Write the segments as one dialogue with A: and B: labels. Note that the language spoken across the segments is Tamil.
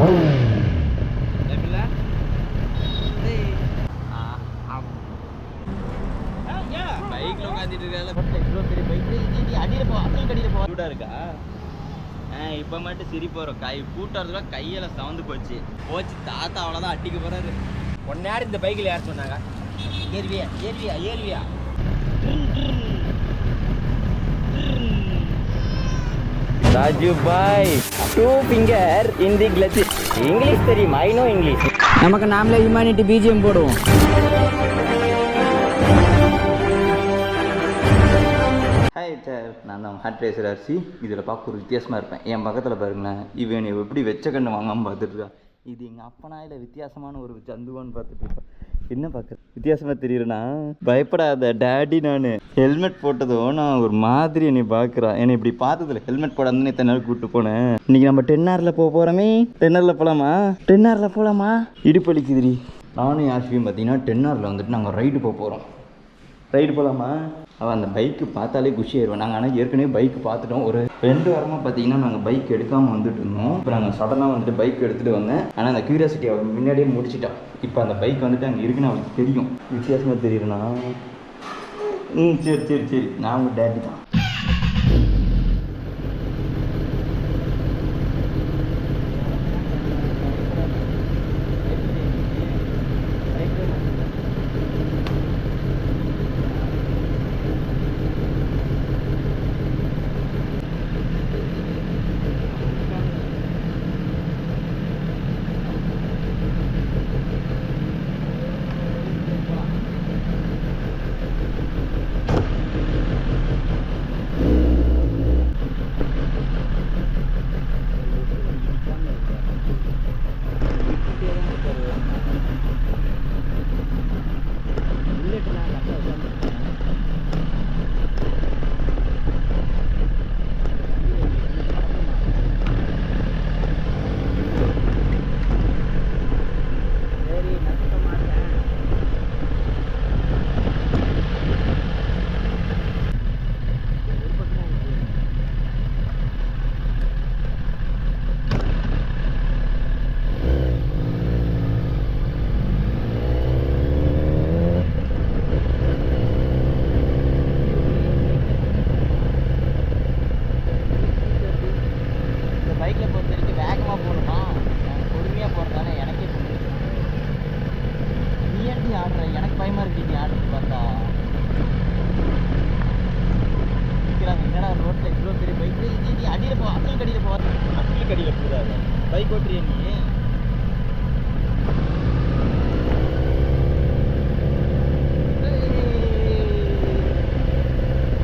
A: பைக்ல உட்காந்துட்டு இருக்க அடியில போ அசல் கடியில போடா இருக்கா. இப்போ மட்டும் சிரிப்பு வரும். கூட்டுறதுல கையில சவுந்து போச்சு தாத்தா அவ்வளோதான் அட்டிக்க போறாரு. ஒன் நேரம் இந்த பைக்கில் யார் சொன்னாங்க? ஏறுவியா ஏறுவியா ஏறுவியா. ராஜு பாய் 2 finger in the clutch. English தெரியும், ஐ நோ இங்கிலீஷ். நமக்கு நாமளே ஹியூமனிட்டி பிஜிஎம் போடுவோம். ஹாய் சார், நான் தான் ஹார்ட் ரேசர் அரிசி. இதில் பார்க்க ஒரு வித்தியாசமாக இருப்பேன். என் பக்கத்தில் பாருங்களேன், இவன் எப்படி வெச்ச கண்ணு வாங்காமல் பார்த்துட்ருக்கான். இது எங்கள் அப்பனா இல்லை வித்தியாசமான ஒரு சந்துவான்னு பார்த்துட்ருப்பான். என்ன பார்க்குற வித்தியாசமாக தெரியுறேன்னா, பயப்படாத டேடி. நான் ஹெல்மெட் போட்டதும் நான் ஒரு மாதிரி என்னை பார்க்குறான். என்னை இப்படி பார்த்ததில்ல. ஹெல்மெட் போடாதுன்னு இத்தனை நாள் கூப்பிட்டு போனேன். இன்றைக்கி நம்ம 10 hourல போகிறோமே. 10 hourல போகலாமா? 10 hourல போகலாமா? இடுப்பளிக்குதுடி. நானும் யாஸ்வியும் பார்த்தீங்கன்னா 10 hourல வந்துட்டு நாங்கள் ரைடு போகிறோம். ரைடு போகலாமா? அவள் அந்த பைக்கு பார்த்தாலே குஷி ஆயிடுவோம். நாங்கள் ஆனால் ஏற்கனவே பைக்கு பார்த்துட்டோம். ஒரு 2 வாரமாக பார்த்தீங்கன்னா நாங்கள் பைக் எடுக்காமல் வந்துட்டு இருந்தோம். இப்போ நாங்கள் சடனாக வந்துட்டு பைக் எடுத்துகிட்டு வந்தேன். ஆனால் அந்த க்யூரியாசிட்டி அவள் முன்னாடியே முடிச்சிட்டான். இப்போ அந்த பைக் வந்துட்டு அங்கே இருக்குன்னு அவளுக்கு தெரியும். வித்தியாசமாக தெரியுதுண்ணா. சரி சரி சரி, நான் உங்கள் டேடி தான். பைக் ஓட்டுறிய நீ?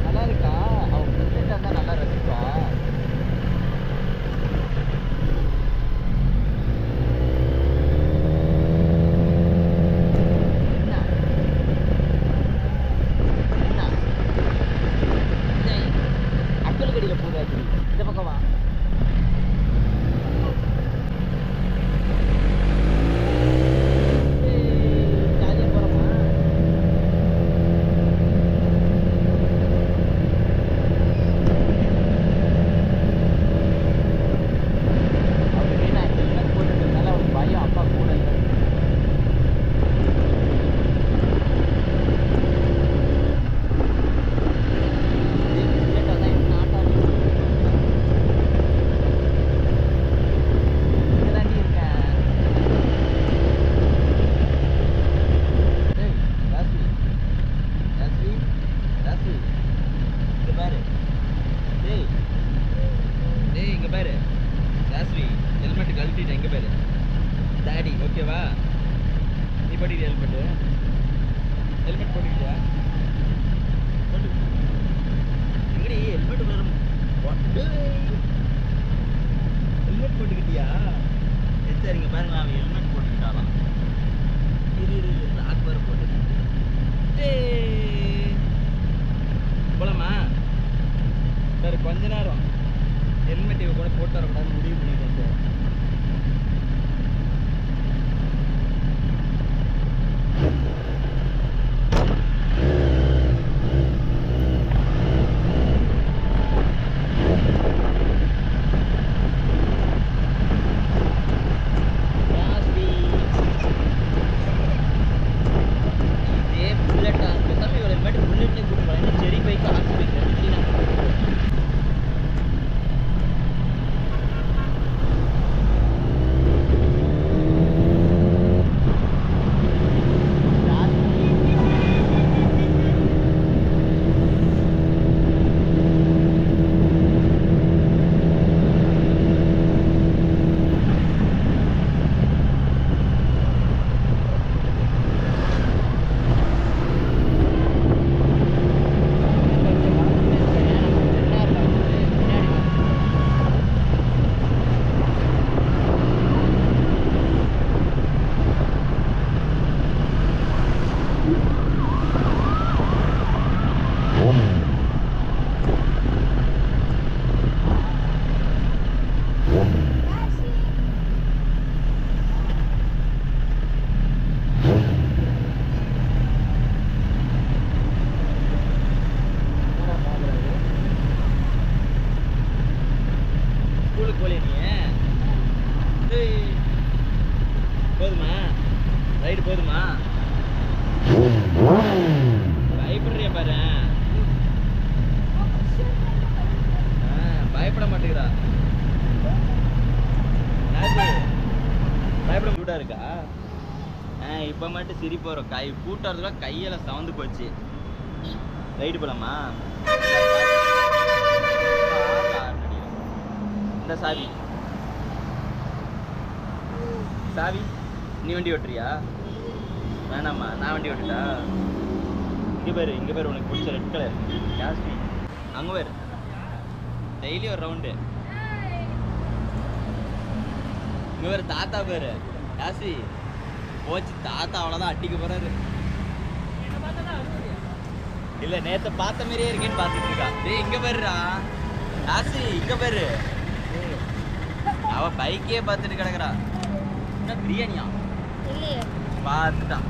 A: நல்லா இருக்கா? அவன் பிரசிடென்ட் இருந்தா நல்லா ரசிப்பா. அக்கல் கடியில போதாச்சு. இந்த பக்கம் வா. டாடி ஓகேவா? நீ போட்டுக்கிறியா ஹெல்மெட் போட்டுக்கிட்டியா? எங்கடி ஹெல்மெட் ஹெல்மெட் போட்டுக்கிட்டியா? சரிங்க பாருங்க, அவன் ஹெல்மெட் போட்டுக்கிட்டாலாம். இரு லாக் வர போட்டு போலாமா? சரி, கொஞ்ச நேரம் ஹெல்மெட் இவ கூட போட்டு வரக்கூடாது முடிவு பண்ணிட்டேன் சார். ஸ்கூலுக்கு போலியா நீ? போதுமா ரைடு போதுமா? பயப்படுறியா பாரு. பயப்பட மாட்டேங்கிறா. பயப்பட சூடா இருக்கா? இப்போ மட்டும் சிரிப்பு வரும். கூட்டுறதுல கையெல்லாம் சவந்து போச்சு. ரைடு போலாமா? இந்த சாவி சாவி நீ வண்டி ஓட்டுறியா? வேணாம்மா நான் வண்டி ஓட்டுட்டா? இங்கே பேர் உனக்கு பிடிச்ச ரெட் கலர் ஜாஸ்தி. அங்கே பேர் டெய்லி ஒரு ரவுண்டு. இங்கே பேர் தாத்தா பேர் ஜாஸ்தி போச்சு. தாத்தா அவ்வளோதான் அட்டிக்க போறாரு. இல்லை நேற்று பார்த்த மாதிரியே இருக்கேன்னு பார்த்துட்டு இருக்கா. டேய் இங்கே பேருடா ஜாஸ்தி. இங்கே பேரு அவ பைக்கே பார்த்துட்டு கிடக்குறா. என்ன பிரியாணியா பார்த்துட்டான்.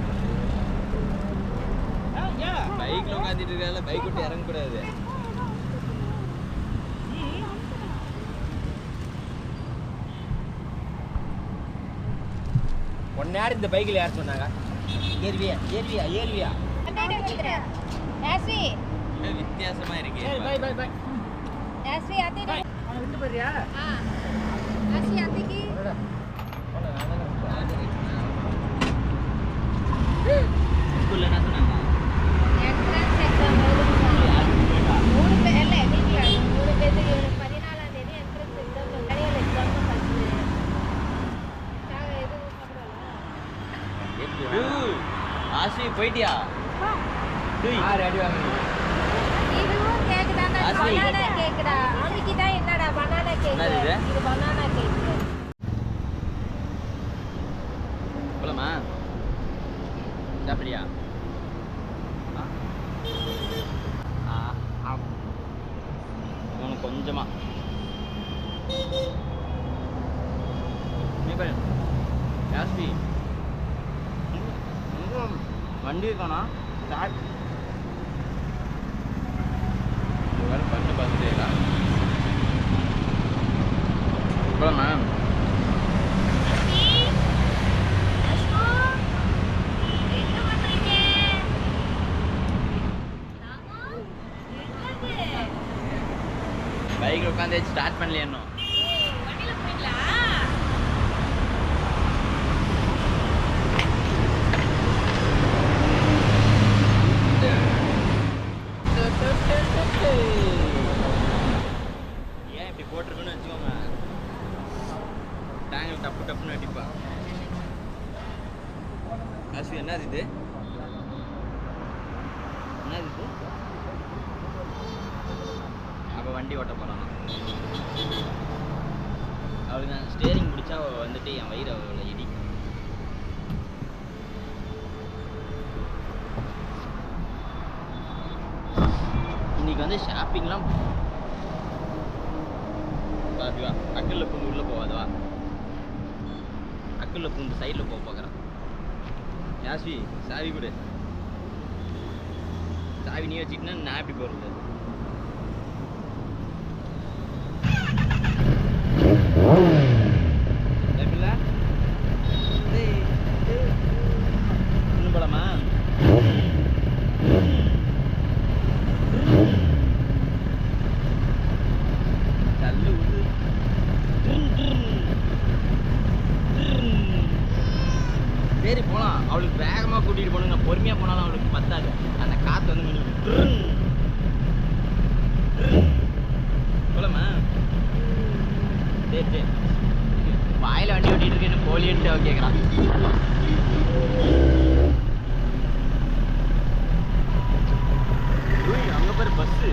A: பைக்ல உட்காந்துட்டு இருக்கால, பைக் விட்டு இறங்கக்கூடாது. ஒன் நேரம் இந்த பைக்கில் யார் சொன்னாங்க? ஏறுவியா ஏறுவியா ஏறுவியா? வித்தியாசமா இருக்கு. விட்டு போறியா? ஸ்கூல்ல என்ன சொன்னாங்க? என்ட்ரன்ஸ் எக்ஸாம் மூணு பேர் இல்ல வீட்ல மூணு பேருக்கு 14ஆம் தேதி என்ட்ரன்ஸ் எக்ஸாம் கரியல் எக்ஸாம் ஃபர்ஸ்ட் நாங்க எதுவும் சாப்பிடலாம். ஆசி போய்டியா? யார் ரெடி வாங்க? இதுவும் கேக் தான். பனானா கேக்குடா. அன்னைக்கு தான் என்னடா பனானா கேக். இது பனானா கேக். போலாமா? சாப்பிடியா? உனக்கு கொஞ்சமா ஜாஸ்தி வண்டி இருக்கானா? ஸ்டார்ட் வேறு பண்ணு பார்த்துட்டேங்களா? போலாமா? பைக்கில் உட்காந்து ஸ்டார்ட் பண்ணலையே இன்னும். ஏன் இப்படி போட்டிருக்குன்னு வச்சுக்கோங்க, டேங்கில் டப்பு டப்புன்னு அடிப்பா. அஸ்வி என்னது இது? என்னது இது? அப்போ வண்டி ஓட்ட போகிறான். அவளுக்கு நான் ஸ்டேரிங் பிடிச்சா வந்துட்டு என் வயிறு அவளை இடிக்கும். இன்னைக்கு வந்து ஷாப்பிங்லாம் பார்த்துவா. அக்கல்ல பூந்து உள்ளே போகாதவா? அக்கல்ல பூந்து சைடில் போக பார்க்குறான். யாஸ்வி சாவி கொடு. சாவி நீ வச்சுக்கிட்டா நான் எப்படி போகிறது? இன்னும் போலாமா? தள்ளு விடு. சரி போலாம். அவளுக்கு வேகமாக கூட்டிகிட்டு போகணும். நான் பொறுமையாக போனாலும் அவளுக்கு பத்தாது. அந்த காற்று வந்து கொஞ்சம் போலாமா? சரி சரி. வாயில் வண்டி ஓட்டிகிட்டு இருக்கேன்னு போலின்ட்டு அவ கேட்குறான். அங்கே பாரு பஸ்ஸு.